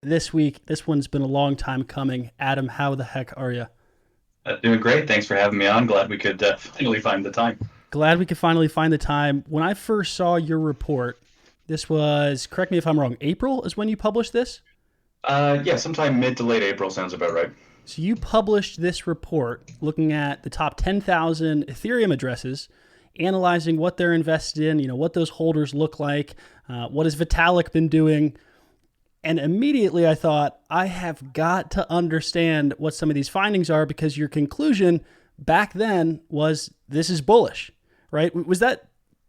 this week. This one's been a long time coming. Adam, how the heck are you? Doing great. Thanks for having me on. Glad we could finally find the time. Glad we could finally find the time. When I first saw your report, this was, correct me if I'm wrong, April is when you published this? Yeah, sometime mid to late April sounds about right. So you published this report looking at the top 10,000 Ethereum addresses, analyzing what they're invested in, what those holders look like, what has Vitalik been doing. And immediately I thought, I have got to understand what some of these findings are because your conclusion back then was this is bullish, right?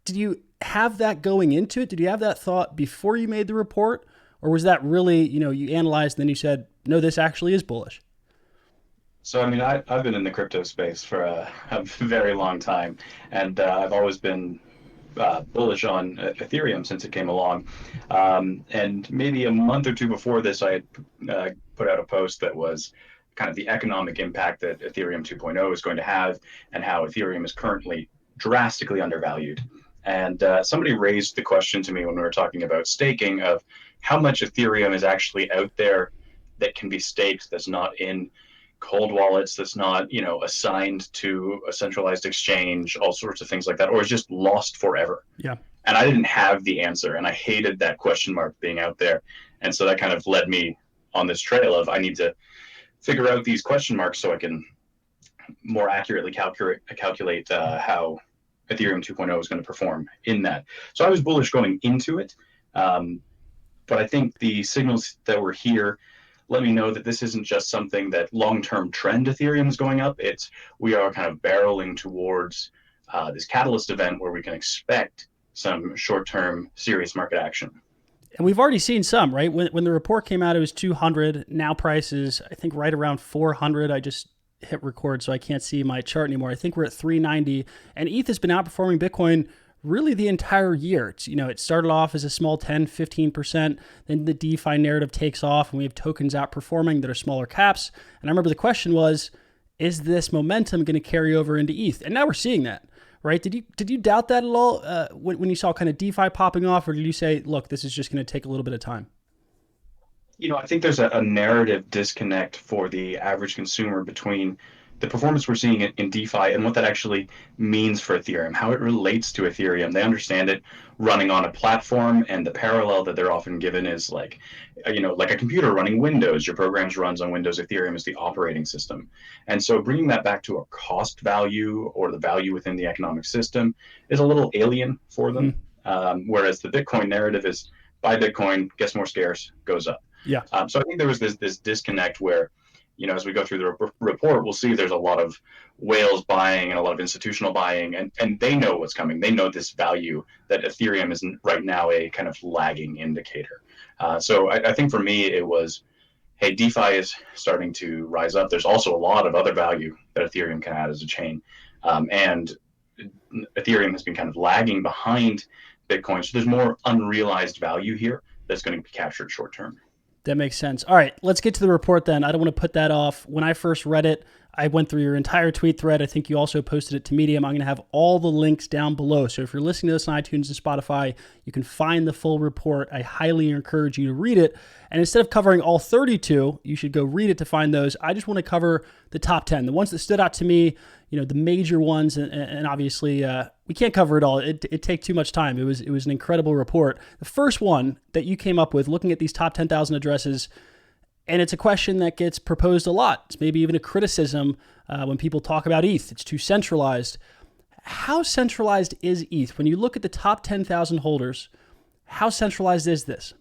Did you have that going into it? Did you have that thought before you made the report? Or was that really, you analyzed and then you said, no, this actually is bullish? So, I mean, I've been in the crypto space for a very long time, and I've always been bullish on Ethereum since it came along. And maybe a month or two before this, I had put out a post that was kind of the economic impact that Ethereum 2.0 is going to have and how Ethereum is currently drastically undervalued. And somebody raised the question to me when we were talking about staking of how much Ethereum is actually out there that can be staked that's not in cold wallets, that's not, assigned to a centralized exchange, all sorts of things like that, or is just lost forever. Yeah. And I didn't have the answer, and I hated that question mark being out there. And so that kind of led me on this trail of I need to figure out these question marks so I can more accurately calculate how Ethereum 2.0 is going to perform in that. So I was bullish going into it, but I think the signals that were here let me know that this isn't just something that long-term trend Ethereum is going up. We are kind of barreling towards this catalyst event where we can expect some short-term serious market action. And we've already seen some, right? When the report came out, it was 200. Now prices, I think, right around 400. I just hit record, so I can't see my chart anymore. I think we're at 390. And ETH has been outperforming Bitcoin really the entire year. It started off as a small 10, 15%. Then the DeFi narrative takes off and we have tokens outperforming that are smaller caps. And I remember the question was, is this momentum going to carry over into ETH? And now we're seeing that, right? Did you doubt that at all when you saw kind of DeFi popping off, or did you say, look, this is just going to take a little bit of time? I think there's a narrative disconnect for the average consumer between the performance we're seeing in DeFi and what that actually means for Ethereum, how it relates to Ethereum. They understand it running on a platform, and the parallel that they're often given is like a computer running Windows. Your programs runs on Windows. Ethereum is the operating system. And so bringing that back to a cost value or the value within the economic system is a little alien for them. Whereas the Bitcoin narrative is buy Bitcoin, gets more scarce, goes up. Yeah. So I think there was this disconnect where as we go through the report, we'll see there's a lot of whales buying and a lot of institutional buying, and they know what's coming. They know this value that Ethereum is right now a kind of lagging indicator. So I think for me, it was, hey, DeFi is starting to rise up. There's also a lot of other value that Ethereum can add as a chain. And Ethereum has been kind of lagging behind Bitcoin. So there's more unrealized value here that's going to be captured short term. That makes sense. All right, let's get to the report then. I don't want to put that off. When I first read it, I went through your entire tweet thread. I think you also posted it to Medium. I'm going to have all the links down below. So if you're listening to this on iTunes and Spotify, you can find the full report. I highly encourage you to read it. And instead of covering all 32, you should go read it to find those. I just want to cover the top 10, the ones that stood out to me, the major ones. And obviously, we can't cover it all. It'd take too much time. It was an incredible report. The first one that you came up with, looking at these top 10,000 addresses, and it's a question that gets proposed a lot. It's maybe even a criticism when people talk about ETH. It's too centralized. How centralized is ETH? When you look at the top 10,000 holders, how centralized is this?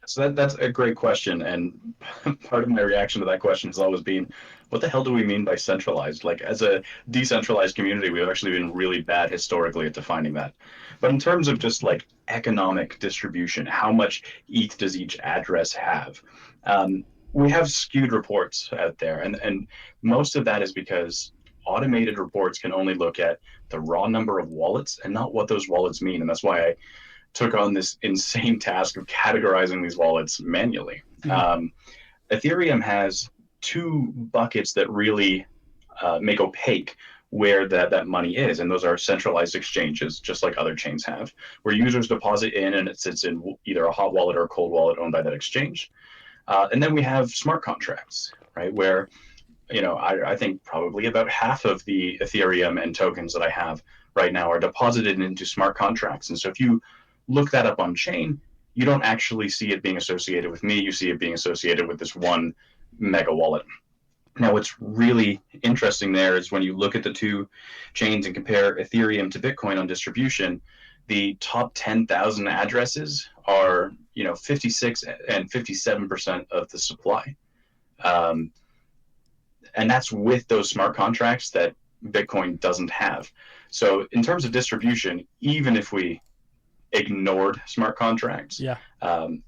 So that's a great question. And part of my reaction to that question has always been, what the hell do we mean by centralized? Like, as a decentralized community, we've actually been really bad historically at defining that. But in terms of just like economic distribution, how much ETH does each address have? We have skewed reports out there. And most of that is because automated reports can only look at the raw number of wallets and not what those wallets mean. And that's why I took on this insane task of categorizing these wallets manually. Ethereum has two buckets that really make opaque where that money is. And those are centralized exchanges, just like other chains have, where users deposit in and it sits in either a hot wallet or a cold wallet owned by that exchange. And then we have smart contracts, right? Where, I think probably about half of the Ethereum and tokens that I have right now are deposited into smart contracts. And so if you look that up on chain, you don't actually see it being associated with me. You see it being associated with this one mega wallet. Now, what's really interesting there is when you look at the two chains and compare Ethereum to Bitcoin on distribution, the top 10,000 addresses are, 56 and 57% of the supply. And that's with those smart contracts that Bitcoin doesn't have. So in terms of distribution, even if we ignored smart contracts, Bitcoin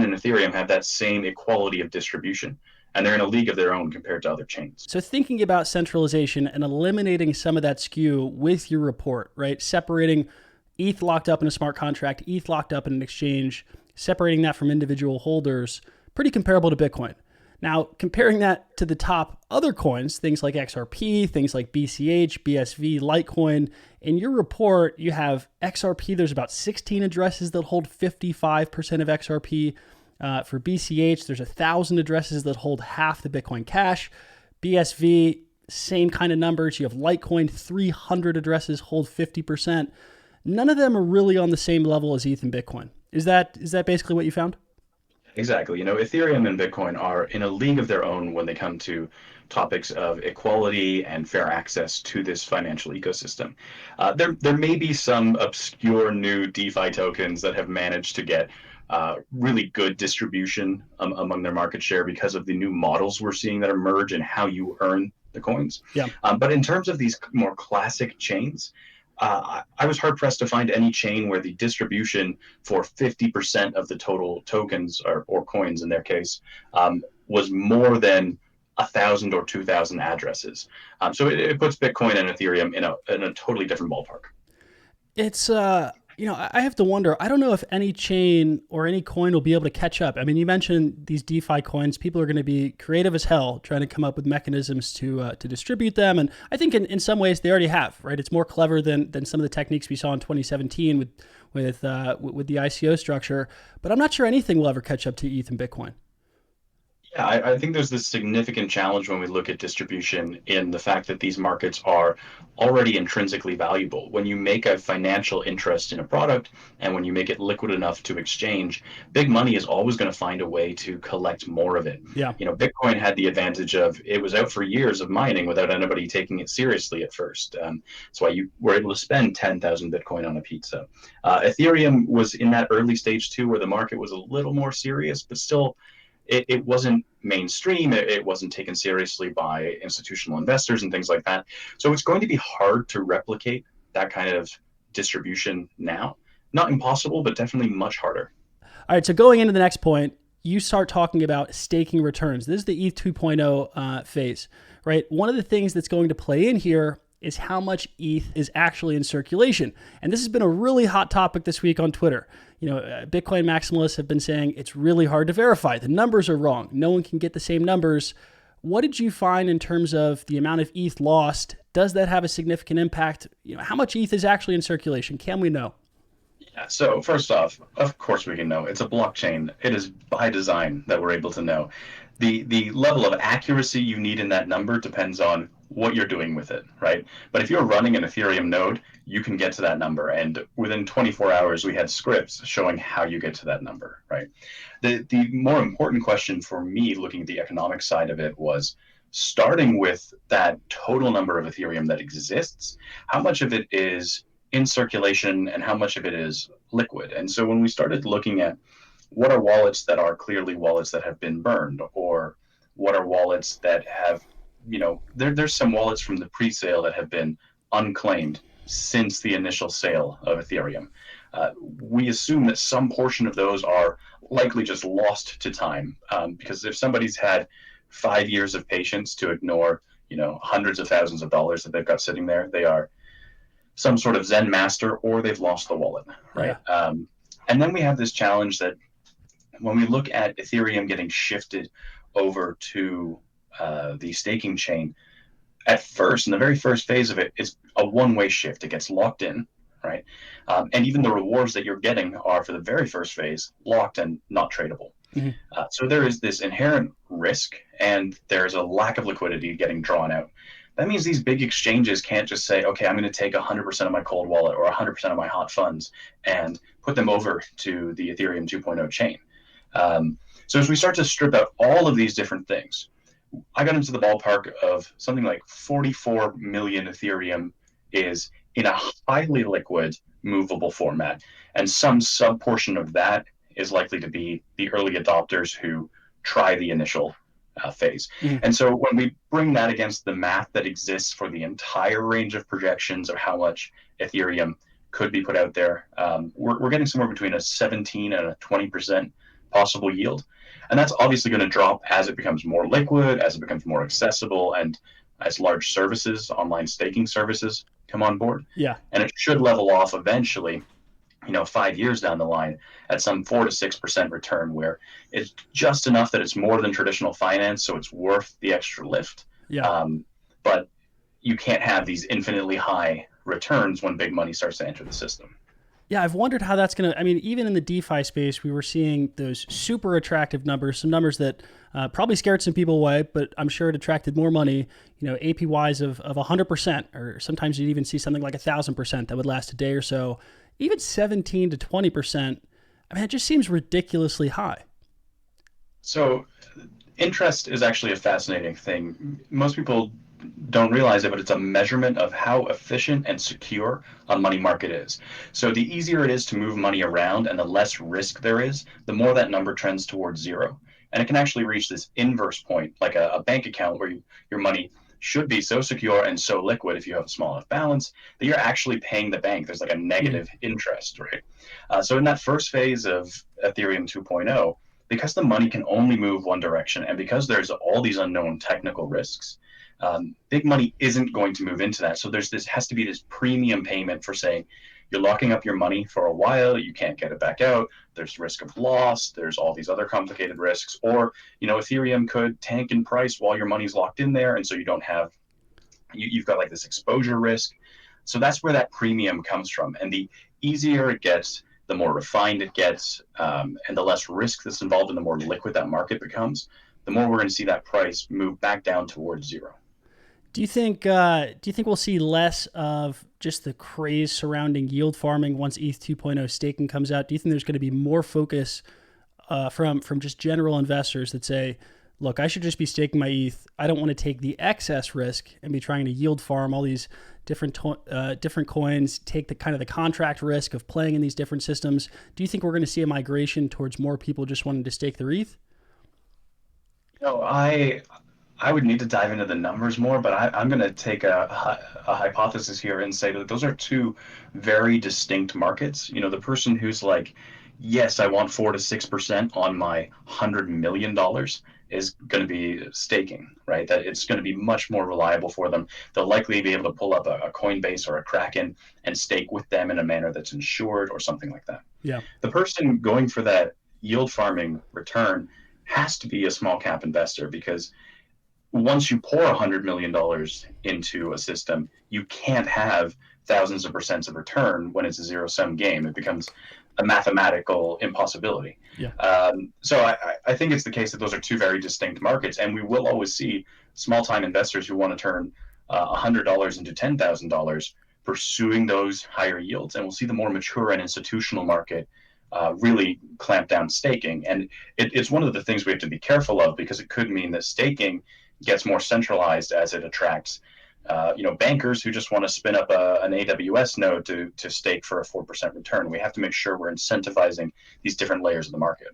and Ethereum have that same equality of distribution. And they're in a league of their own compared to other chains. So thinking about centralization and eliminating some of that skew with your report, right? Separating ETH locked up in a smart contract, ETH locked up in an exchange, separating that from individual holders, pretty comparable to Bitcoin. Now, comparing that to the top other coins, things like XRP, things like BCH, BSV, Litecoin, in your report, you have XRP, there's about 16 addresses that hold 55% of XRP. For BCH, there's 1,000 addresses that hold half the Bitcoin Cash. BSV, same kind of numbers. You have Litecoin, 300 addresses hold 50%. None of them are really on the same level as ETH and Bitcoin. Is that basically what you found? Exactly. Ethereum and Bitcoin are in a league of their own when they come to topics of equality and fair access to this financial ecosystem. There may be some obscure new DeFi tokens that have managed to get really good distribution among their market share because of the new models we're seeing that emerge and how you earn the coins. Yeah. But in terms of these more classic chains, I was hard pressed to find any chain where the distribution for 50% of the total tokens or coins in their case was more than 1,000 or 2,000 addresses. So it puts Bitcoin and Ethereum in a totally different ballpark. It's I have to wonder. I don't know if any chain or any coin will be able to catch up. I mean, you mentioned these DeFi coins. People are going to be creative as hell trying to come up with mechanisms to distribute them. And I think in some ways they already have, right? It's more clever than some of the techniques we saw in 2017 with the ICO structure. But I'm not sure anything will ever catch up to ETH and Bitcoin. Yeah, I think there's this significant challenge when we look at distribution in the fact that these markets are already intrinsically valuable. When you make a financial interest in a product and when you make it liquid enough to exchange, big money is always going to find a way to collect more of it. Yeah. Bitcoin had the advantage of it was out for years of mining without anybody taking it seriously at first. That's why you were able to spend 10,000 Bitcoin on a pizza. Ethereum was in that early stage too, where the market was a little more serious, but still it wasn't mainstream. It wasn't taken seriously by institutional investors and things like that. So it's going to be hard to replicate that kind of distribution now. Not impossible, but definitely much harder. All right, so going into the next point, you start talking about staking returns. This is the ETH 2.0 phase, right? One of the things that's going to play in here is how much ETH is actually in circulation. And this has been a really hot topic this week on Twitter. Bitcoin maximalists have been saying it's really hard to verify. The numbers are wrong. No one can get the same numbers. What did you find in terms of the amount of ETH lost? Does that have a significant impact? How much ETH is actually in circulation? Can we know? Yeah, so first off, of course we can know. It's a blockchain. It is by design that we're able to know. The level of accuracy you need in that number depends on what you're doing with it, right? But if you're running an Ethereum node, you can get to that number. And within 24 hours, we had scripts showing how you get to that number, right? The more important question for me looking at the economic side of it was starting with that total number of Ethereum that exists, how much of it is in circulation and how much of it is liquid. And so when we started looking at what are wallets that are clearly wallets that have been burned, or what are wallets that have, there's some wallets from the pre-sale that have been unclaimed since the initial sale of Ethereum. We assume that some portion of those are likely just lost to time, because if somebody's had 5 years of patience to ignore, hundreds of thousands of dollars that they've got sitting there, they are some sort of Zen master, or they've lost the wallet, right? Yeah. And then we have this challenge that when we look at Ethereum getting shifted over to the staking chain, at first, in the very first phase of it, it's a one-way shift. It gets locked in, right? And even the rewards that you're getting are for the very first phase locked and not tradable. Mm-hmm. So there is this inherent risk, and there's a lack of liquidity getting drawn out. That means these big exchanges can't just say, okay, I'm going to take 100% of my cold wallet or 100% of my hot funds and put them over to the Ethereum 2.0 chain. So as we start to strip out all of these different things, I got into the ballpark of something like 44 million Ethereum is in a highly liquid, movable format. And some sub portion of that is likely to be the early adopters who try the initial phase. Mm-hmm. And so when we bring that against the math that exists for the entire range of projections of how much Ethereum could be put out there, we're getting somewhere between a 17 and a 20% possible yield. And that's obviously going to drop as it becomes more liquid, as it becomes more accessible, and as large services, online staking services, come on board. Yeah. And it should level off eventually, 5 years down the line at some 4 to 6% return, where it's just enough that it's more than traditional finance, so it's worth the extra lift. Yeah. But you can't have these infinitely high returns when big money starts to enter the system. Yeah, I've wondered how that's going to, even in the DeFi space, we were seeing those super attractive numbers, some numbers that probably scared some people away, but I'm sure it attracted more money, APYs of 100%, or sometimes you'd even see something like 1,000% that would last a day or so. Even 17 to 20%, it just seems ridiculously high. So interest is actually a fascinating thing. Most people don't realize it, but it's a measurement of how efficient and secure a money market is. So the easier it is to move money around and the less risk there is, the more that number trends towards zero. And it can actually reach this inverse point, like a bank account where your money should be so secure and so liquid if you have a small enough balance that you're actually paying the bank. There's like a negative interest rate. So in that first phase of Ethereum 2.0, because the money can only move one direction and because there's all these unknown technical risks, big money isn't going to move into that. So has to be this premium payment for saying you're locking up your money for a while, you can't get it back out, there's risk of loss, there's all these other complicated risks, or Ethereum could tank in price while your money's locked in there, and so you've got like this exposure risk. So that's where that premium comes from. And the easier it gets, the more refined it gets, and the less risk that's involved and the more liquid that market becomes, the more we're going to see that price move back down towards zero. Do you think we'll see less of just the craze surrounding yield farming once ETH 2.0 staking comes out? Do you think there's going to be more focus from just general investors that say, look, I should just be staking my ETH. I don't want to take the excess risk and be trying to yield farm all these different coins, take the kind of the contract risk of playing in these different systems. Do you think we're going to see a migration towards more people just wanting to stake their ETH? I would need to dive into the numbers more, but I'm going to take a hypothesis here and say that those are two very distinct markets. The person who's like, yes, I want 4 to 6% on my $100 million is going to be staking, right? That it's going to be much more reliable for them. They'll likely be able to pull up a Coinbase or a Kraken and stake with them in a manner that's insured or something like that. Yeah. The person going for that yield farming return has to be a small cap investor, because once you pour $100 million into a system, you can't have thousands of percents of return when it's a zero-sum game. It becomes a mathematical impossibility. Yeah. So I think it's the case that those are two very distinct markets, and we will always see small-time investors who want to turn $100 into $10,000 pursuing those higher yields, and we'll see the more mature and institutional market really clamp down staking. And it's one of the things we have to be careful of, because it could mean that staking gets more centralized as it attracts bankers who just want to spin up an AWS node to stake for a 4% return. We have to make sure we're incentivizing these different layers of the market.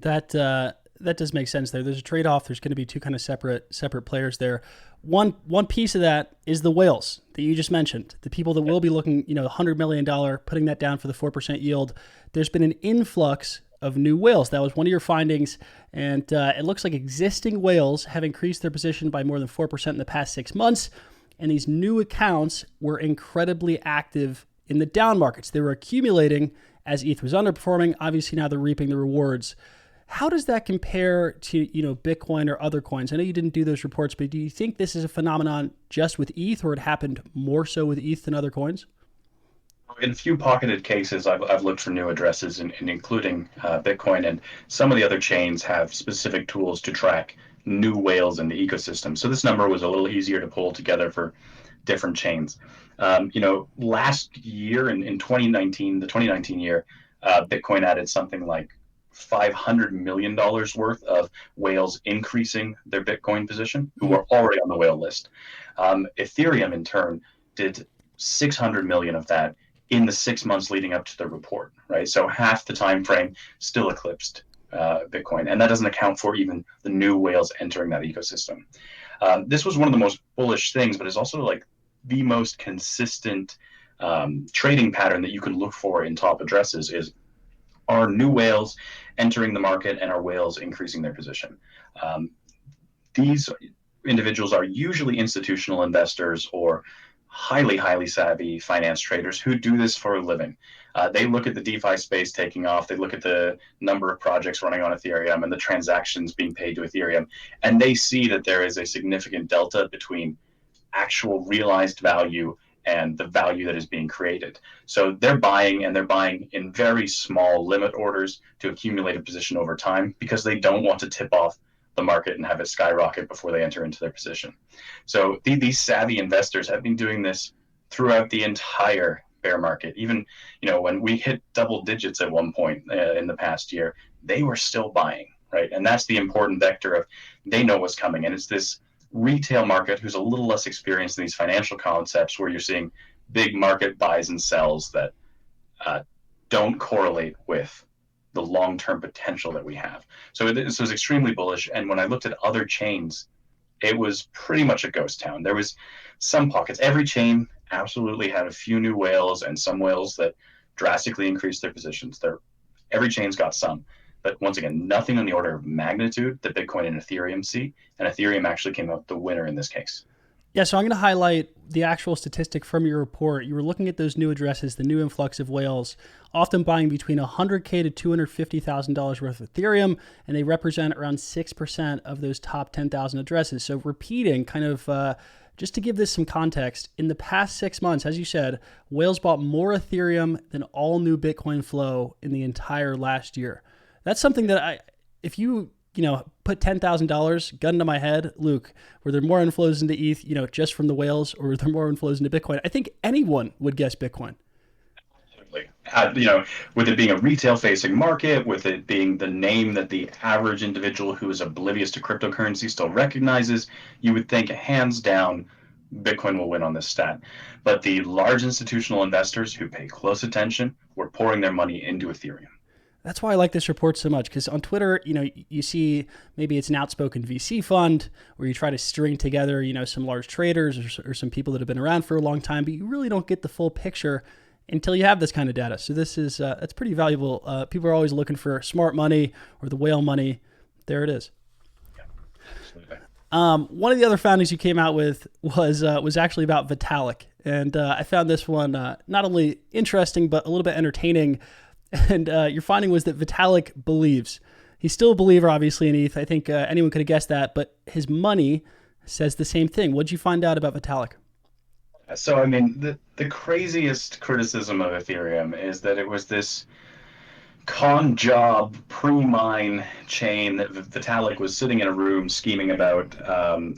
That does make sense there. There's a trade-off. There's going to be two kind of separate players there. One piece of that is the whales that you just mentioned, the people that will be looking, $100 million, putting that down for the 4% yield. There's been an influx of new whales. That was one of your findings. And it looks like existing whales have increased their position by more than 4% in the past 6 months. And these new accounts were incredibly active in the down markets. They were accumulating as ETH was underperforming. Obviously, now they're reaping the rewards. How does that compare to, Bitcoin or other coins? I know you didn't do those reports, but do you think this is a phenomenon just with ETH, or it happened more so with ETH than other coins? In a few pocketed cases, I've looked for new addresses, and including Bitcoin, and some of the other chains have specific tools to track new whales in the ecosystem. So this number was a little easier to pull together for different chains. Last year in 2019, the 2019 year, Bitcoin added something like $500 million worth of whales increasing their Bitcoin position, who were already on the whale list. Ethereum, in turn, did 600 million of that in the 6 months leading up to the report, right? So half the time frame still eclipsed Bitcoin, and that doesn't account for even the new whales entering that ecosystem. This was one of the most bullish things, but it's also like the most consistent trading pattern that you can look for in top addresses is, are new whales entering the market and are whales increasing their position? These individuals are usually institutional investors or highly savvy finance traders who do this for a living. They look at the DeFi space taking off. They look at the number of projects running on Ethereum and the transactions being paid to Ethereum, and they see that there is a significant delta between actual realized value and the value that is being created. So they're buying, and they're buying in very small limit orders to accumulate a position over time because they don't want to tip off the market and have it skyrocket before they enter into their position. So these savvy investors have been doing this throughout the entire bear market. Even, when we hit double digits at one point in the past year, they were still buying, right? And that's the important vector of they know what's coming. And it's this retail market who's a little less experienced in these financial concepts where you're seeing big market buys and sells that don't correlate with the long-term potential that we have. So this was extremely bullish. And when I looked at other chains, it was pretty much a ghost town. There was some pockets. Every chain absolutely had a few new whales and some whales that drastically increased their positions. Every chain's got some. But once again, nothing on the order of magnitude that Bitcoin and Ethereum see. And Ethereum actually came out the winner in this case. Yeah, so I'm going to highlight the actual statistic from your report. You were looking at those new addresses, the new influx of whales, often buying between $100K to $250,000 worth of Ethereum, and they represent around 6% of those top 10,000 addresses. So repeating, kind of just to give this some context, in the past 6 months, as you said, whales bought more Ethereum than all new Bitcoin flow in the entire last year. That's something that if you put $10,000, gun to my head, Luke, were there more inflows into ETH, just from the whales, or were there more inflows into Bitcoin? I think anyone would guess Bitcoin. With it being a retail-facing market, with it being the name that the average individual who is oblivious to cryptocurrency still recognizes, you would think hands down Bitcoin will win on this stat. But the large institutional investors who pay close attention were pouring their money into Ethereum. That's why I like this report so much, because on Twitter, you see maybe it's an outspoken VC fund where you try to string together, some large traders or some people that have been around for a long time, but you really don't get the full picture until you have this kind of data. So this is that's pretty valuable. People are always looking for smart money or the whale money. There it is. Yeah, absolutely. One of the other findings you came out with was actually about Vitalik, and I found this one not only interesting but a little bit entertaining. And your finding was that Vitalik believes. He's still a believer, obviously, in ETH. I think anyone could have guessed that, but his money says the same thing. What did you find out about Vitalik? So, the craziest criticism of Ethereum is that it was this con job pre-mine chain that Vitalik was sitting in a room scheming about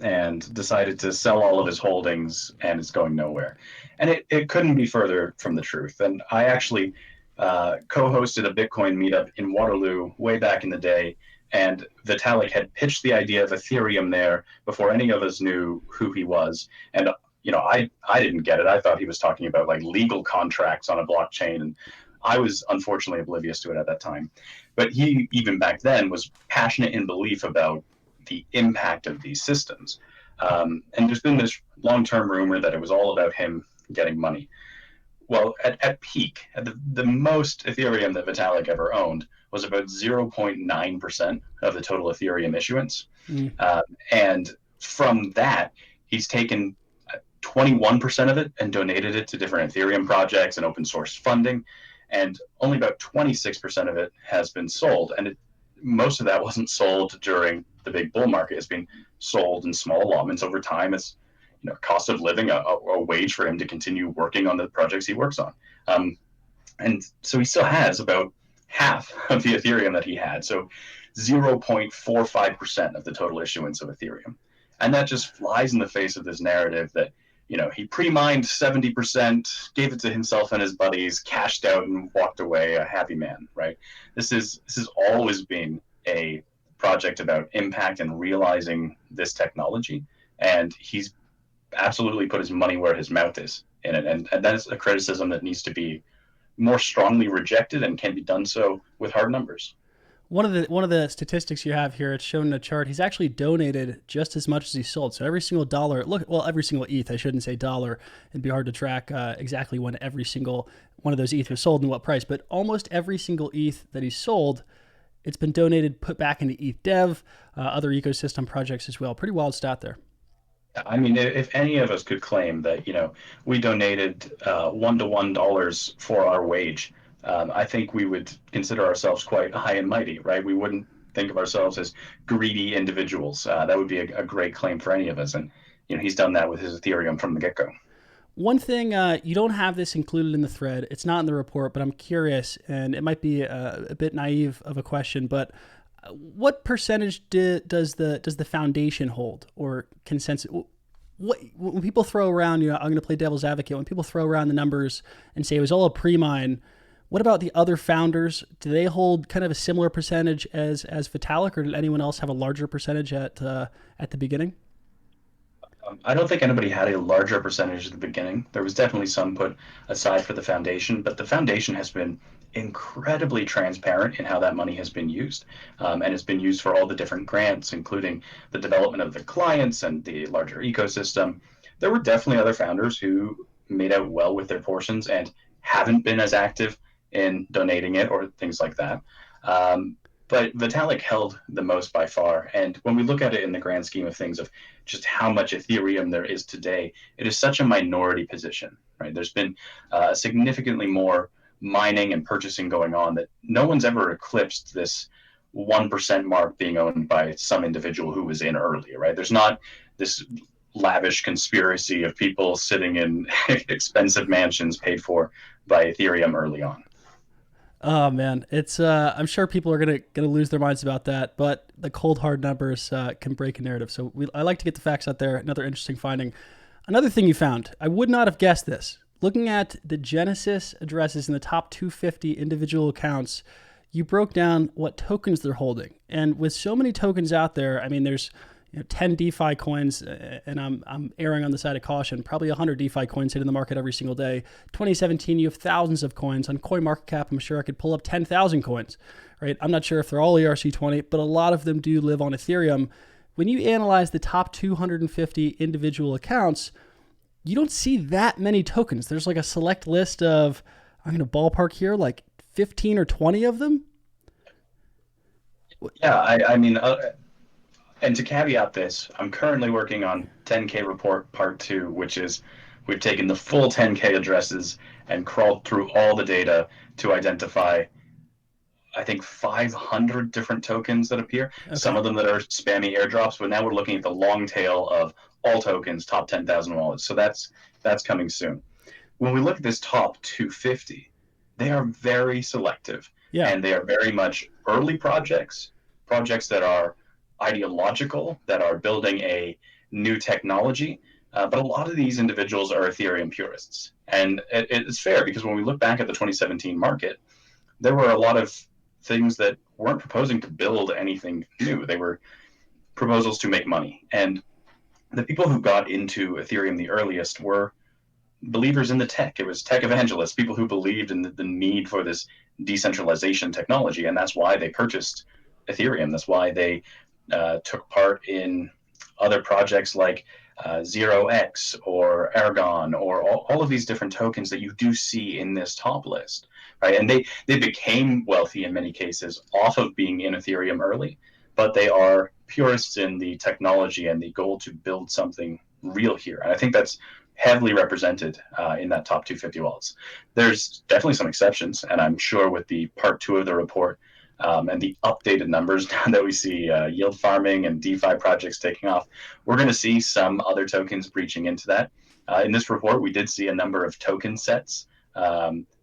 and decided to sell all of his holdings, and it's going nowhere. And it couldn't be further from the truth. And I actually co-hosted a Bitcoin meetup in Waterloo way back in the day, and Vitalik had pitched the idea of Ethereum there before any of us knew who he was. And I didn't get it. I thought he was talking about like legal contracts on a blockchain, and I was unfortunately oblivious to it at that time. But he, even back then, was passionate in belief about the impact of these systems. And there's been this long-term rumor that it was all about him getting money. Well, at peak, at the most Ethereum that Vitalik ever owned was about 0.9% of the total Ethereum issuance. And from that, he's taken 21% of it and donated it to different Ethereum projects and open source funding. And only about 26% of it has been sold. And most of that wasn't sold during the big bull market. It's been sold in small allotments over time. It's cost of living, a wage for him to continue working on the projects he works on. And so he still has about half of the Ethereum that he had. So 0.45% of the total issuance of Ethereum. And that just flies in the face of this narrative that, he pre-mined 70%, gave it to himself and his buddies, cashed out and walked away a happy man, right? This has always been a project about impact and realizing this technology. And he's absolutely put his money where his mouth is in it. And that is a criticism that needs to be more strongly rejected and can be done so with hard numbers. One of the statistics you have here, it's shown in a chart. He's actually donated just as much as he sold. So every single dollar, every single ETH. I shouldn't say dollar. It'd be hard to track exactly when every single one of those ETH was sold and what price. But almost every single ETH that he sold, it's been donated, put back into ETH Dev, other ecosystem projects as well. Pretty wild stat there. I mean, if any of us could claim that, we donated $1 for our wage, I think we would consider ourselves quite high and mighty, right? We wouldn't think of ourselves as greedy individuals. That would be a great claim for any of us. And, he's done that with his Ethereum from the get-go. One thing, you don't have this included in the thread. It's not in the report, but I'm curious, and it might be a bit naive of a question, but what percentage does the foundation hold, or consensus? When people throw around, I'm going to play devil's advocate. When people throw around the numbers and say it was all a pre-mine, what about the other founders? Do they hold kind of a similar percentage as Vitalik, or did anyone else have a larger percentage at the beginning? I don't think anybody had a larger percentage at the beginning. There was definitely some put aside for the foundation, but the foundation has been incredibly transparent in how that money has been used. And it's been used for all the different grants, including the development of the clients and the larger ecosystem. There were definitely other founders who made out well with their portions and haven't been as active in donating it or things like that. But Vitalik held the most by far. And when we look at it in the grand scheme of things of just how much Ethereum there is today, it is such a minority position, right? There's been significantly more mining and purchasing going on that no one's ever eclipsed this 1% mark being owned by some individual who was in earlier, right? There's not this lavish conspiracy of people sitting in expensive mansions paid for by Ethereum early on. Oh man, it's I'm sure people are gonna lose their minds about that, but the cold hard numbers can break a narrative. So I like to get the facts out there. Another interesting finding. Another thing you found, I would not have guessed this. Looking at the Genesis addresses in the top 250 individual accounts, you broke down what tokens they're holding. And with so many tokens out there, I mean, there's 10 DeFi coins, and I'm erring on the side of caution. Probably 100 DeFi coins hit in the market every single day. 2017, you have thousands of coins. On CoinMarketCap, I'm sure I could pull up 10,000 coins, right? I'm not sure if they're all ERC20, but a lot of them do live on Ethereum. When you analyze the top 250 individual accounts, you don't see that many tokens. There's like a select list of, I'm going to ballpark here, like 15 or 20 of them. Yeah, I mean, and to caveat this, I'm currently working on 10K report part 2, which is we've taken the full 10K addresses and crawled through all the data to identify, I think, 500 different tokens that appear. Okay. Some of them that are spammy airdrops, but now we're looking at the long tail of all tokens, top 10,000 wallets. So that's coming soon. When we look at this top 250, they are very selective. Yeah. And they are very much early projects that are ideological, that are building a new technology. But a lot of these individuals are Ethereum purists. And it's fair because when we look back at the 2017 market, there were a lot of things that weren't proposing to build anything new. They were proposals to make money. And the people who got into Ethereum the earliest were believers in the tech. It was tech evangelists, people who believed in the need for this decentralization technology. And that's why they purchased Ethereum. That's why they took part in other projects like 0x or Aragon or all of these different tokens that you do see in this top list, right? And they became wealthy in many cases off of being in Ethereum early, but they are purists in the technology and the goal to build something real here. And I think that's heavily represented in that top 250 wallets. There's definitely some exceptions, and I'm sure with the part 2 of the report, and the updated numbers now that we see yield farming and DeFi projects taking off, we're going to see some other tokens breaching into that. In this report, we did see a number of token sets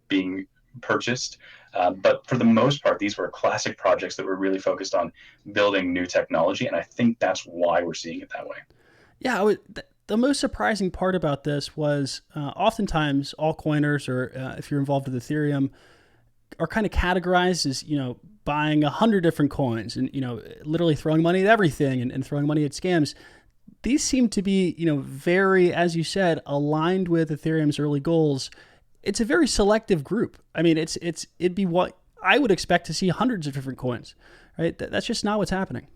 being purchased. But for the most part, these were classic projects that were really focused on building new technology. And I think that's why we're seeing it that way. Yeah, the most surprising part about this was oftentimes altcoiners, or if you're involved with Ethereum, are kind of categorized as, buying 100 different coins and, literally throwing money at everything and throwing money at scams. These seem to be, very, as you said, aligned with Ethereum's early goals. It's a very selective group. I mean, it'd be what I would expect to see hundreds of different coins, right? That's just not what's happening.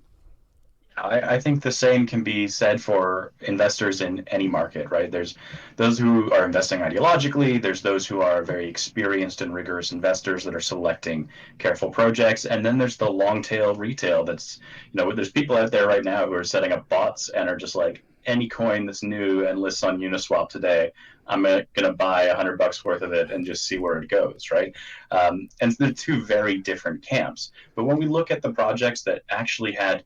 I think the same can be said for investors in any market, right? There's those who are investing ideologically. There's those who are very experienced and rigorous investors that are selecting careful projects. And then there's the long tail retail that's, there's people out there right now who are setting up bots and are just like, any coin that's new and lists on Uniswap today, I'm going to buy $100 worth of it and just see where it goes, right? And they're two very different camps. But when we look at the projects that actually had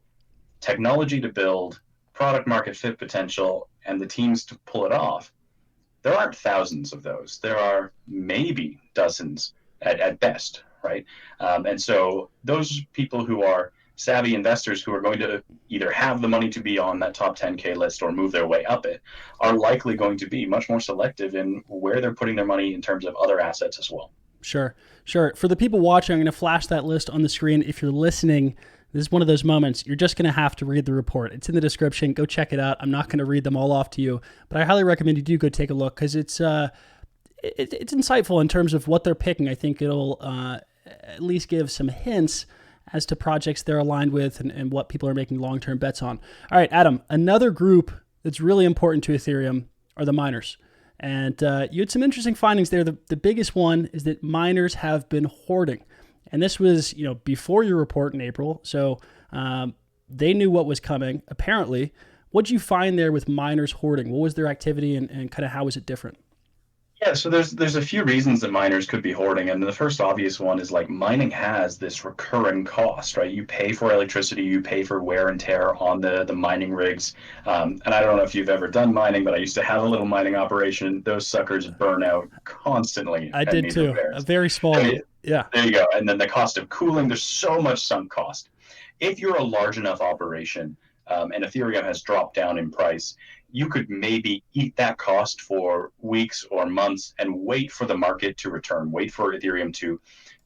technology to build, product market fit potential, and the teams to pull it off, there aren't thousands of those. There are maybe dozens at best, right? And so those people who are savvy investors who are going to either have the money to be on that top 10K list or move their way up it are likely going to be much more selective in where they're putting their money in terms of other assets as well. Sure. For the people watching, I'm going to flash that list on the screen. If you're listening, this is one of those moments you're just going to have to read the report. It's in the description. Go check it out. I'm not going to read them all off to you, but I highly recommend you do go take a look because it's insightful in terms of what they're picking. I think it'll at least give some hints as to projects they're aligned with and what people are making long-term bets on. All right, Adam, another group that's really important to Ethereum are the miners. And you had some interesting findings there. The biggest one is that miners have been hoarding. And this was, before your report in April. So they knew what was coming, apparently. What did you find there with miners hoarding? What was their activity and kind of how was it different? Yeah, so there's a few reasons that miners could be hoarding, and the first obvious one is like mining has this recurring cost, right? You pay for electricity, you pay for wear and tear on the mining rigs, and I don't know if you've ever done mining, but I used to have a little mining operation. Those suckers burn out constantly. I did too. A very small one. Yeah. There you go. And then the cost of cooling, there's so much sunk cost. If you're a large enough operation, and Ethereum has dropped down in price, you could maybe eat that cost for weeks or months and wait for the market to return, wait for Ethereum to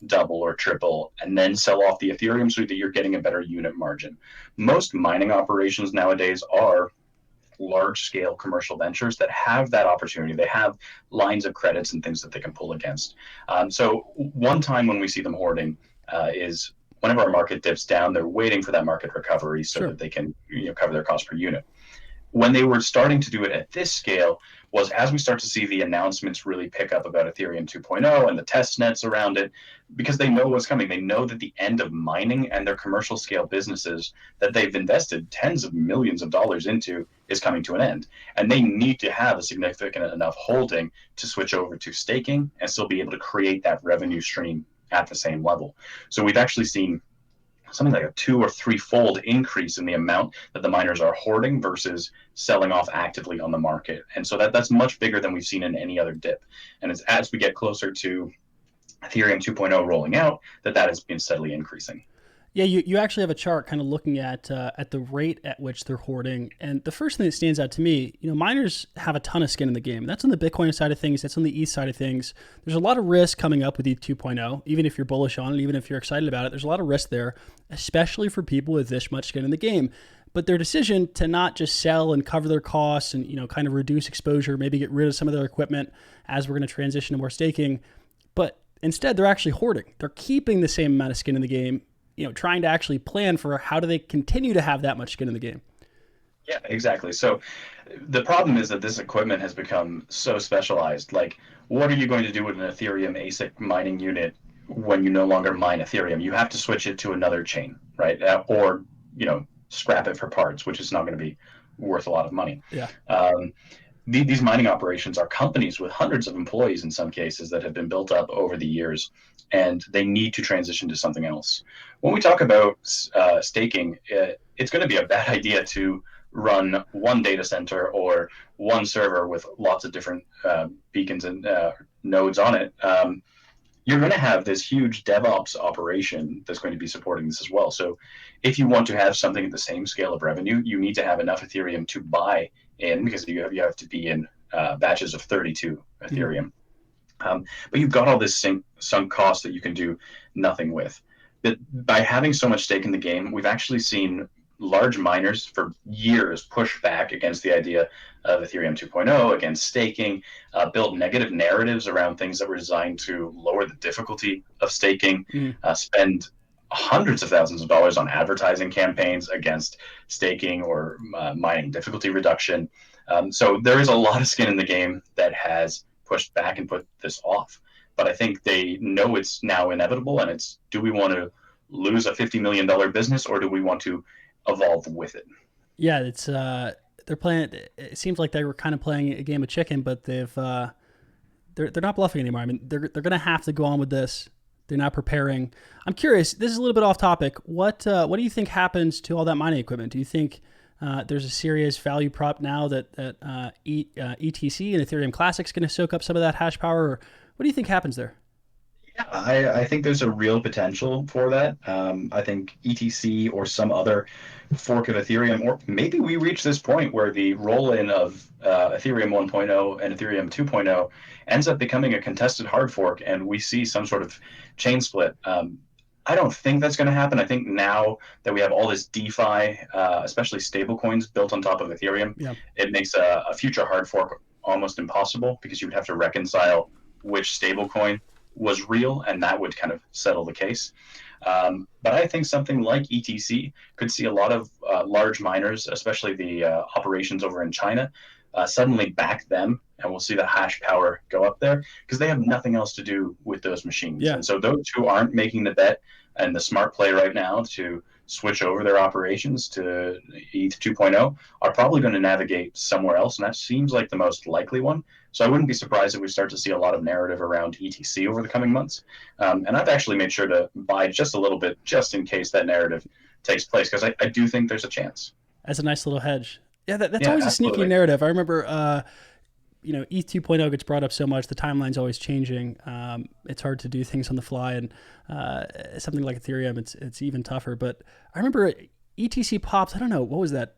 double or triple, and then sell off the Ethereum so that you're getting a better unit margin. Most mining operations nowadays are large-scale commercial ventures that have that opportunity. They have lines of credits and things that they can pull against. So one time when we see them hoarding is whenever our market dips down, they're waiting for that market recovery so that they can cover their cost per unit. When they were starting to do it at this scale was as we start to see the announcements really pick up about Ethereum 2.0 and the test nets around it, because they know what's coming. They know that the end of mining and their commercial scale businesses that they've invested tens of millions of dollars into is coming to an end. And they need to have a significant enough holding to switch over to staking and still be able to create that revenue stream at the same level. So we've actually seen something like a 2 or 3-fold increase in the amount that the miners are hoarding versus selling off actively on the market. And so that's much bigger than we've seen in any other dip. And it's as we get closer to Ethereum 2.0 rolling out, that has been steadily increasing. Yeah, you actually have a chart kind of looking at the rate at which they're hoarding. And the first thing that stands out to me, miners have a ton of skin in the game. That's on the Bitcoin side of things. That's on the ETH side of things. There's a lot of risk coming up with ETH 2.0, even if you're bullish on it, even if you're excited about it. There's a lot of risk there, especially for people with this much skin in the game. But their decision to not just sell and cover their costs and, kind of reduce exposure, maybe get rid of some of their equipment as we're going to transition to more staking, but instead they're actually hoarding. They're keeping the same amount of skin in the game, trying to actually plan for how do they continue to have that much skin in the game. Yeah, exactly. So the problem is that this equipment has become so specialized. Like, what are you going to do with an Ethereum ASIC mining unit when you no longer mine Ethereum? You have to switch it to another chain, right? Or, scrap it for parts, which is not going to be worth a lot of money. Yeah. these mining operations are companies with hundreds of employees in some cases that have been built up over the years, and they need to transition to something else. When we talk about staking, it's going to be a bad idea to run one data center or one server with lots of different beacons and nodes on it. You're going to have this huge DevOps operation that's going to be supporting this as well. So if you want to have something at the same scale of revenue, you need to have enough Ethereum to buy in, because you have to be in batches of 32 Ethereum. But you've got all this sunk cost that you can do nothing with. But by having so much stake in the game, we've actually seen large miners for years push back against the idea of Ethereum 2.0, against staking, build negative narratives around things that were designed to lower the difficulty of staking, spend hundreds of thousands of dollars on advertising campaigns against staking or mining difficulty reduction. So there is a lot of skin in the game that has pushed back and put this off. But I think they know it's now inevitable, and it's, do we want to lose a $50 million business, or do we want to evolve with it? Yeah, it's they're playing. It seems like they were kind of playing a game of chicken, but they're not bluffing anymore. I mean, they're going to have to go on with this. They're not preparing. I'm curious. This is a little bit off topic. What do you think happens to all that mining equipment? Do you think there's a serious value prop now that ETC and Ethereum Classic is going to soak up some of that hash power? Or what do you think happens there? Yeah, I think there's a real potential for that. I think ETC or some other fork of Ethereum, or maybe we reach this point where the roll-in of Ethereum 1.0 and Ethereum 2.0 ends up becoming a contested hard fork, and we see some sort of chain split. I don't think that's going to happen. I think now that we have all this DeFi, especially stablecoins built on top of Ethereum, it makes a future hard fork almost impossible, because you would have to reconcile which stablecoin was real, and that would kind of settle the case. But I think something like ETC could see a lot of large miners, especially the operations over in China, suddenly back them, and we'll see the hash power go up there, because they have nothing else to do with those machines. Yeah. And so those who aren't making the bet and the smart play right now to switch over their operations to ETH 2.0 are probably going to navigate somewhere else, and that seems like the most likely one. So I wouldn't be surprised if we start to see a lot of narrative around ETC over the coming months. And I've actually made sure to buy just a little bit, just in case that narrative takes place, because I do think there's a chance. As a nice little hedge. Yeah, that's always absolutely a sneaky narrative. I remember, ETH 2.0 gets brought up so much, the timeline's always changing. It's hard to do things on the fly, and something like Ethereum, it's even tougher. But I remember ETC pops, I don't know, what was that,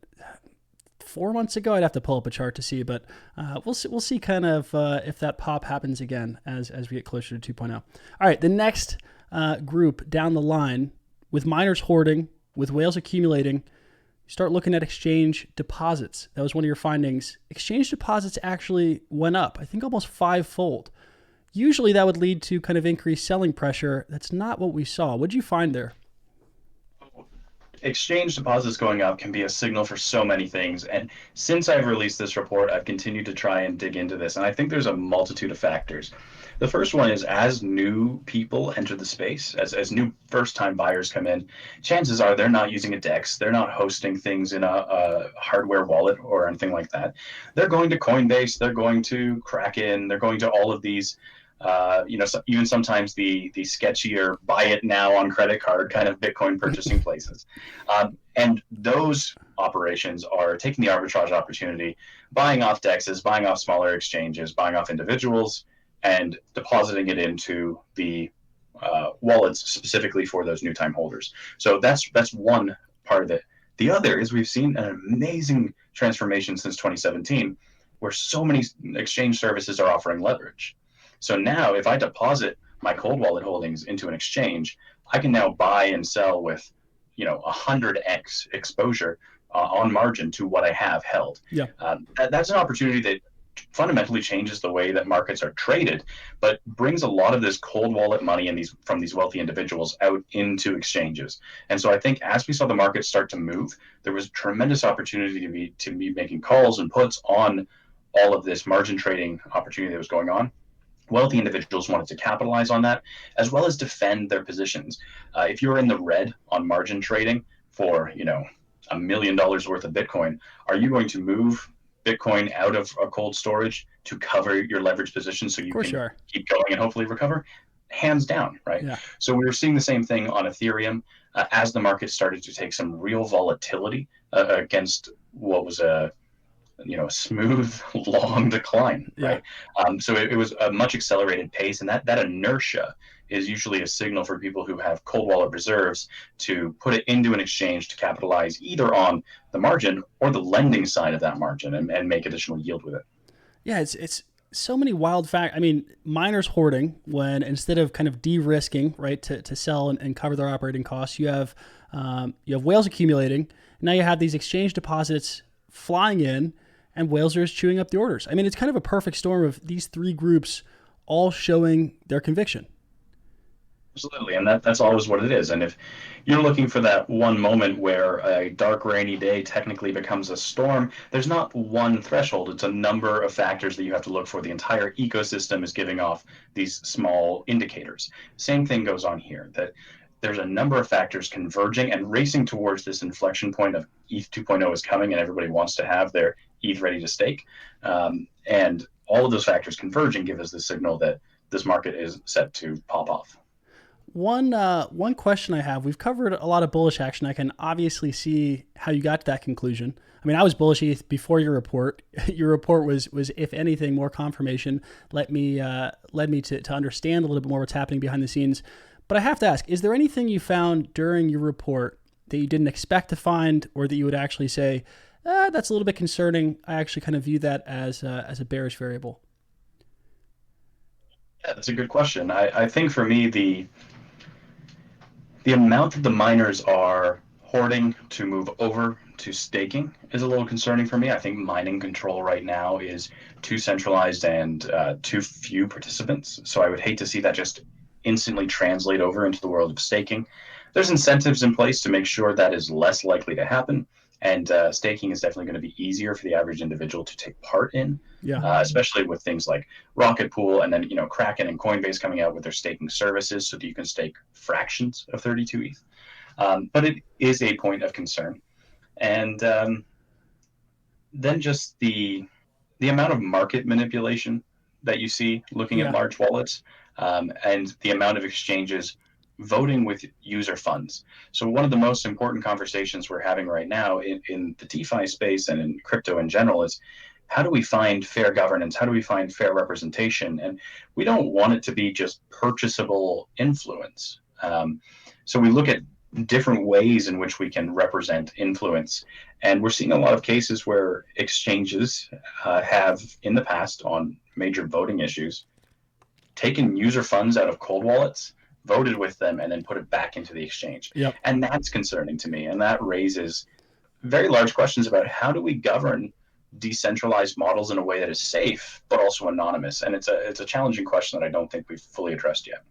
4 months ago? I'd have to pull up a chart to see, but we'll see kind of if that pop happens again as we get closer to 2.0. All right, the next group down the line, with miners hoarding, with whales accumulating, start looking at exchange deposits. That was one of your findings. Exchange deposits actually went up, I think almost 5-fold. Usually that would lead to kind of increased selling pressure. That's not what we saw. What did you find there? Exchange deposits going up can be a signal for so many things. And since I've released this report, I've continued to try and dig into this. And I think there's a multitude of factors. The first one is, as new people enter the space, as new first-time buyers come in, chances are they're not using a DEX. They're not hosting things in a hardware wallet or anything like that. They're going to Coinbase. They're going to Kraken. They're going to all of these even sometimes the sketchier buy it now on credit card kind of Bitcoin purchasing places. And those operations are taking the arbitrage opportunity, buying off DEXs, buying off smaller exchanges, buying off individuals, and depositing it into the wallets specifically for those new time holders. So that's one part of it. The other is we've seen an amazing transformation since 2017, where so many exchange services are offering leverage. So now if I deposit my cold wallet holdings into an exchange, I can now buy and sell with 100x exposure on margin to what I have held. Yeah. That's an opportunity that fundamentally changes the way that markets are traded, but brings a lot of this cold wallet money from these wealthy individuals out into exchanges. And so I think as we saw the market start to move, there was tremendous opportunity to be making calls and puts on all of this margin trading opportunity that was going on. Wealthy individuals wanted to capitalize on that, as well as defend their positions. If you're in the red on margin trading for $1 million worth of Bitcoin, are you going to move Bitcoin out of a cold storage to cover your leverage position so Of you course you can are. keep going and hopefully recover? Hands down, right? Yeah. So we were seeing the same thing on Ethereum as the market started to take some real volatility against what was a smooth, long decline, Yeah. right? So it was a much accelerated pace, and that inertia is usually a signal for people who have cold wallet reserves to put it into an exchange to capitalize either on the margin or the lending side of that margin and make additional yield with it. Yeah, it's so many wild facts. I mean, miners hoarding when instead of kind of de-risking, right, to sell and cover their operating costs, you have whales accumulating. Now you have these exchange deposits flying in, and whales are just chewing up the orders. I mean, it's kind of a perfect storm of these three groups all showing their conviction. Absolutely, and that's always what it is. And if you're looking for that one moment where a dark, rainy day technically becomes a storm, there's not one threshold. It's a number of factors that you have to look for. The entire ecosystem is giving off these small indicators. Same thing goes on here, that there's a number of factors converging and racing towards this inflection point of ETH 2.0 is coming and everybody wants to have their ETH ready to stake. And all of those factors converging give us the signal that this market is set to pop off. One question I have: we've covered a lot of bullish action. I can obviously see how you got to that conclusion. I mean, I was bullish before your report. Your report was, if anything, more confirmation. Led me to understand a little bit more what's happening behind the scenes. But I have to ask: is there anything you found during your report that you didn't expect to find, or that you would actually say, that's a little bit concerning? I actually kind of view that as a bearish variable. Yeah, that's a good question. I think for me, the amount that the miners are hoarding to move over to staking is a little concerning for me. I think mining control right now is too centralized and too few participants. So I would hate to see that just instantly translate over into the world of staking. There's incentives in place to make sure that is less likely to happen. And staking is definitely going to be easier for the average individual to take part in, Yeah. especially with things like Rocket Pool and then Kraken and Coinbase coming out with their staking services so that you can stake fractions of 32 ETH. But it is a point of concern. And then just the amount of market manipulation that you see looking at Yeah. large wallets, and the amount of exchanges voting with user funds. So one of the most important conversations we're having right now in the DeFi space and in crypto in general is, how do we find fair governance? How do we find fair representation? And we don't want it to be just purchasable influence. So we look at different ways in which we can represent influence. And we're seeing a lot of cases where exchanges have, in the past, on major voting issues, taken user funds out of cold wallets, voted with them, and then put it back into the exchange. Yep. And that's concerning to me. And that raises very large questions about how do we govern decentralized models in a way that is safe but also anonymous. And it's a challenging question that I don't think we've fully addressed yet.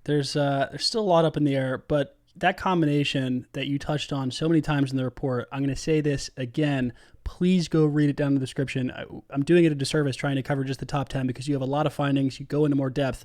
There's still a lot up in the air, but that combination that you touched on so many times in the report, I'm going to say this again. Please go read it down in the description. I'm doing it a disservice trying to cover just the top 10 because you have a lot of findings. You go into more depth.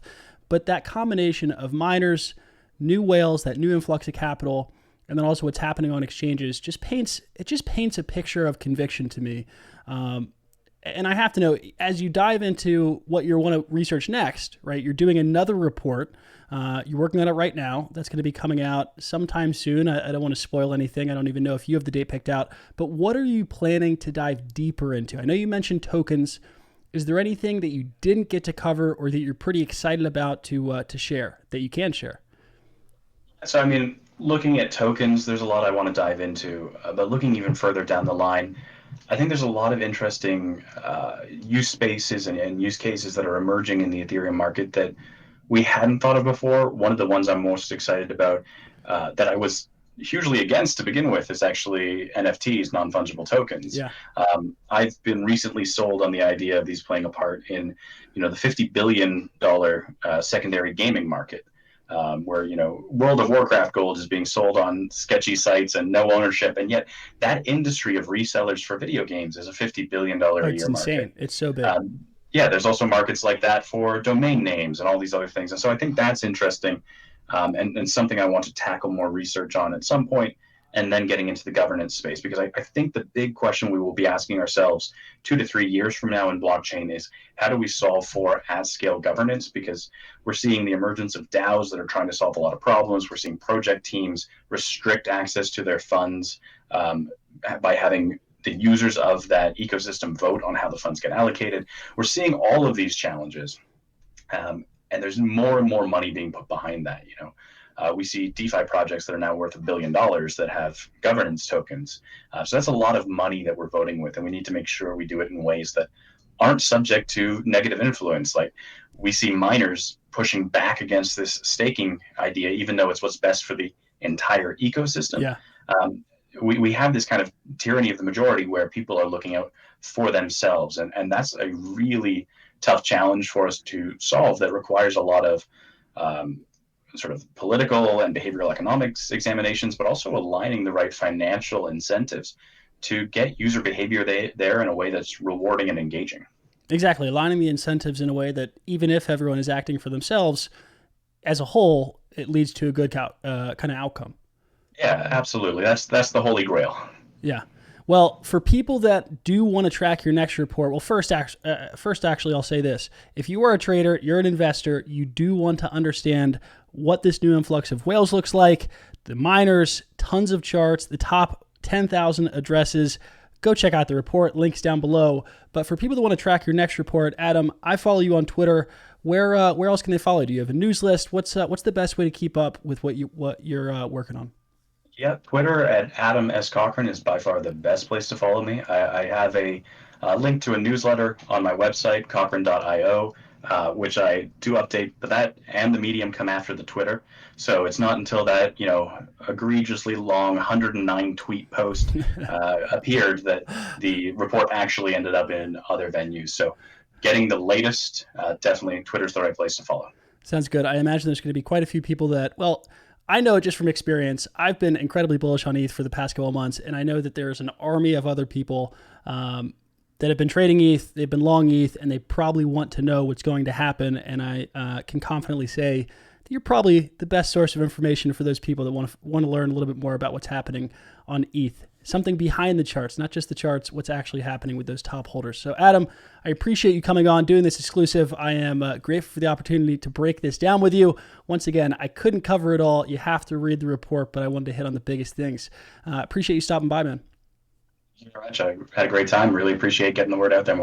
But that combination of miners, new whales, that new influx of capital, and then also what's happening on exchanges just paints a picture of conviction to me. And I have to know, as you dive into what you want to research next, right? You're doing another report. You're working on it right now. That's going to be coming out sometime soon. I don't want to spoil anything. I don't even know if you have the date picked out. But what are you planning to dive deeper into? I know you mentioned tokens. Is there anything that you didn't get to cover or that you're pretty excited about to share, that you can share? So, I mean, looking at tokens, there's a lot I want to dive into. But looking even further down the line, I think there's a lot of interesting use spaces and use cases that are emerging in the Ethereum market that we hadn't thought of before. One of the ones I'm most excited about that I was hugely against to begin with is actually NFTs, non-fungible tokens. Yeah. I've been recently sold on the idea of these playing a part in, the $50 billion secondary gaming market. Where World of Warcraft gold is being sold on sketchy sites and no ownership, and yet that industry of resellers for video games is a $50 billion a It's year insane. market. It's so big. Yeah, there's also markets like that for domain names and all these other things, and so I think that's interesting, and something I want to tackle more research on at some point. and then getting into the governance space. Because I think the big question we will be asking ourselves 2 to 3 years from now in blockchain is, how do we solve for at-scale governance? Because we're seeing the emergence of DAOs that are trying to solve a lot of problems. We're seeing project teams restrict access to their funds by having the users of that ecosystem vote on how the funds get allocated. We're seeing all of these challenges, and there's more and more money being put behind that. We see DeFi projects that are now worth $1 billion that have governance tokens. So that's a lot of money that we're voting with, and we need to make sure we do it in ways that aren't subject to negative influence. Like, we see miners pushing back against this staking idea, even though it's what's best for the entire ecosystem. Yeah. We have this kind of tyranny of the majority where people are looking out for themselves. And that's a really tough challenge for us to solve that requires a lot of sort of political and behavioral economics examinations, but also aligning the right financial incentives to get user behavior there in a way that's rewarding and engaging. Exactly. Aligning the incentives in a way that even if everyone is acting for themselves, as a whole, it leads to a good kind of outcome. Yeah, absolutely. That's the holy grail. Yeah. Well, for people that do want to track your next report, well, first, actually, I'll say this. If you are a trader, you're an investor, you do want to understand what this new influx of whales looks like, the miners, tons of charts, the top 10,000 addresses. Go check out the report. Links down below. But for people that want to track your next report, Adam, I follow you on Twitter. Where else can they follow? Do you have a news list? What's the best way to keep up with what you're working on? Yeah, Twitter at Adam S. Cochran is by far the best place to follow me. I have a link to a newsletter on my website, cochran.io, which I do update, but that and the Medium come after the Twitter. So it's not until that, egregiously long 109 tweet post appeared that the report actually ended up in other venues. So getting the latest, definitely Twitter's the right place to follow. Sounds good. I imagine there's going to be quite a few people that, well, I know just from experience, I've been incredibly bullish on ETH for the past couple of months, and I know that there's an army of other people that have been trading ETH, they've been long ETH, and they probably want to know what's going to happen, and I can confidently say that you're probably the best source of information for those people that want to learn a little bit more about what's happening on ETH. Something behind the charts, not just the charts, what's actually happening with those top holders. So Adam, I appreciate you coming on, doing this exclusive. I am grateful for the opportunity to break this down with you. Once again, I couldn't cover it all. You have to read the report, but I wanted to hit on the biggest things. Appreciate you stopping by, man. Thank you very much. I had a great time. Really appreciate getting the word out there more.